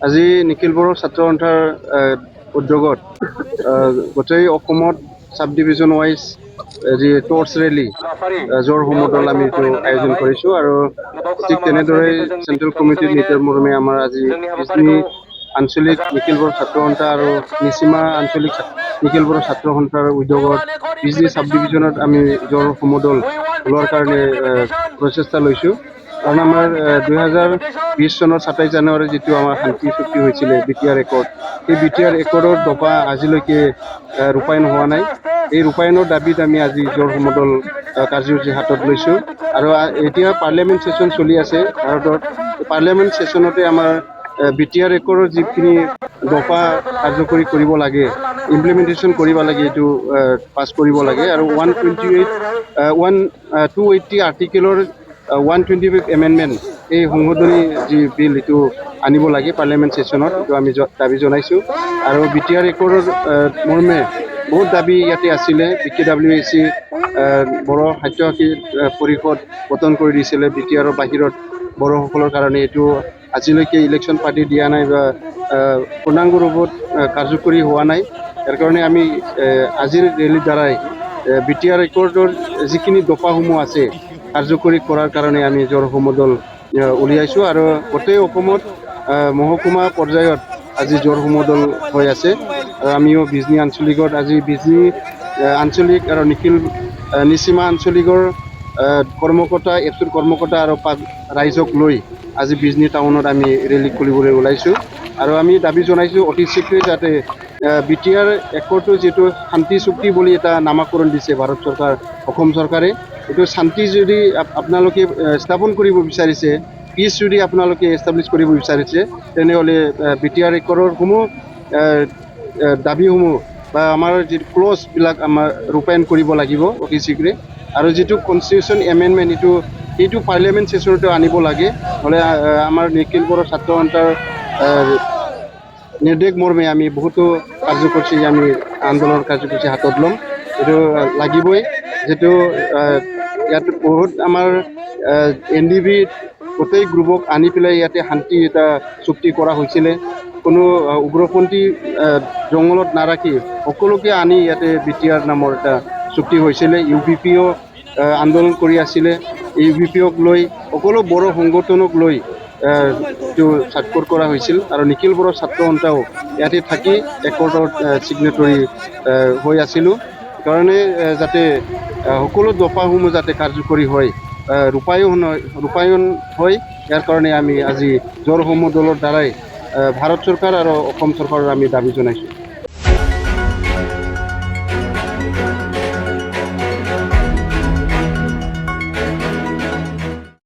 আজি নিখিল বড়ো ছাত্ৰ সন্থাৰ উদ্যোগত গোটেই অসমত সাব ডিভিজন ৱাইজ যি টৰ্চ ৰেলী জোৰ সমদল আমি এইটো আয়োজন কৰিছোঁ আৰু ঠিক তেনেদৰে চেণ্ট্ৰেল কমিটিৰ নিৰ্দেশমৰ্মে আমাৰ আজি বিজনী আঞ্চলিক নিখিল বড়ো ছাত্ৰ সন্থা আৰু নিচিমা আঞ্চলিক নিখিল বড়ো ছাত্ৰ সন্থাৰ উদ্যোগত বিজনী সাব ডিভিজনত আমি জোৰ সমদল ওলোৱাৰ কাৰণে প্ৰচেষ্টা লৈছোঁ। কাৰণ আমাৰ 2020 চনৰ 27 জানুৱাৰী যিটো আমাৰ শান্তি চুক্তি হৈছিলে BTR একৰ্ড, সেই BTR একৰ্ডৰ দফা আজিলৈকে ৰূপায়ণ হোৱা নাই। এই ৰূপায়ণৰ দাবীত আমি আজি জোৰ সমদল কাৰ্যসূচী হাতত লৈছোঁ আৰু এতিয়া পাৰ্লিয়ামেণ্ট ছেছন চলি আছে ভাৰতত। পাৰ্লিয়ামেণ্ট ছেছনতে আমাৰ BTR একৰ্ডৰ যিখিনি দফা কাৰ্যকৰী কৰিব লাগে, ইমপ্লিমেণ্টেশ্যন কৰিব লাগে, এইটো পাছ কৰিব লাগে আৰু 280 আৰ্টিকেলৰ 125 এমেণ্ডমেণ্ট এই সংশোধনী যি বিল এইটো আনিব লাগে পাৰ্লিয়ামেণ্ট ছেছনত, এইটো আমি দাবী জনাইছোঁ। আৰু BTR একৰ্ডৰ মৰ্মে বহুত দাবী ইয়াতে আছিলে। BKWAC বড়ো সাহিত্য পৰিষদ গঠন কৰি দিছিলে BTRৰ বাহিৰত বড়োসকলৰ কাৰণে। এইটো আজিলৈকে ইলেকশ্যন পাৰ্টি দিয়া নাই বা পূৰ্ণাংগ ৰূপত কাৰ্যকৰী হোৱা নাই। ইয়াৰ কাৰণে আমি আজিৰ ৰেলীৰ দ্বাৰাই BTR একৰ্ডৰ যিখিনি দফাসমূহ আছে কাৰ্যকৰী কৰাৰ কাৰণে আমি জোৰ সমদল উলিয়াইছোঁ আৰু গোটেই অসমত মহকুমা পৰ্যায়ত আজি জোৰ সমদল হৈ আছে। আৰু আমিও বিজনী আঞ্চলিকত আজি বিজনী আঞ্চলিক আৰু নিচিমা আঞ্চলিকৰ কৰ্মকৰ্তা, এপছুৰ কৰ্মকৰ্তা আৰু ৰাইজক লৈ আজি বিজনী টাউনত আমি ৰেলী খুলিবলৈ ওলাইছোঁ আৰু আমি দাবী জনাইছোঁ অতি শীঘ্ৰে যাতে BTR একৰ্ডটো যিটো শান্তি চুক্তি বুলি এটা নামাকৰণ দিছে ভাৰত চৰকাৰ, অসম চৰকাৰে, এইটো শান্তি যদি আপোনালোকে স্থাপন কৰিব বিচাৰিছে, পিচ যদি আপোনালোকে এষ্টাব্লিছ কৰিব বিচাৰিছে, তেনেহ'লে BTR একৰ্ডৰ সমূহ দাবীসমূহ বা আমাৰ যিটো ক্লজবিলাক আমাৰ ৰূপায়ণ কৰিব লাগিব অতি শীঘ্ৰে। আৰু যিটো কনষ্টিটিউশ্যন এমেণ্ডমেণ্ট এইটো পাৰ্লিয়ামেণ্ট ছেছনতে আনিব লাগে, হ'লে আমাৰ নিখিল বড়ো ছাত্ৰ সন্থাৰ নিৰ্দেশ মৰ্মে আমি বহুতো কাৰ্যসূচী আমি আন্দোলনৰ কাৰ্যসূচী হাতত ল'ম। এইটো লাগিবই, যিটো ইয়াত বহুত আমাৰ NDB গোটেই গ্ৰুপক আনি পেলাই ইয়াতে শান্তি এটা চুক্তি কৰা হৈছিলে। কোনো উগ্ৰপন্থী জংঘলত নাৰাখি সকলোকে আনি ইয়াতে BTR নামৰ এটা চুক্তি হৈছিলে। UBPও আন্দোলন কৰি আছিলে। UBPক লৈ সকলো বড়ো সংগঠনক লৈ এইটো স্বাক্ষৰ কৰা হৈছিল আৰু নিখিল বড়ো ছাত্ৰ সন্থাও ইয়াতে থাকি একৰ্ডত ছিগনেটৰী হৈ আছিলোঁ। সেইকাৰণে যাতে সকলো দফাসমূহ যাতে কাৰ্যকৰী হয়, ৰূপায়ণ হয়, ইয়াৰ কাৰণে আমি আজি জোৰ সমদলৰ দ্বাৰাই ভাৰত চৰকাৰ আৰু অসম চৰকাৰৰ আমি দাবী জনাইছোঁ।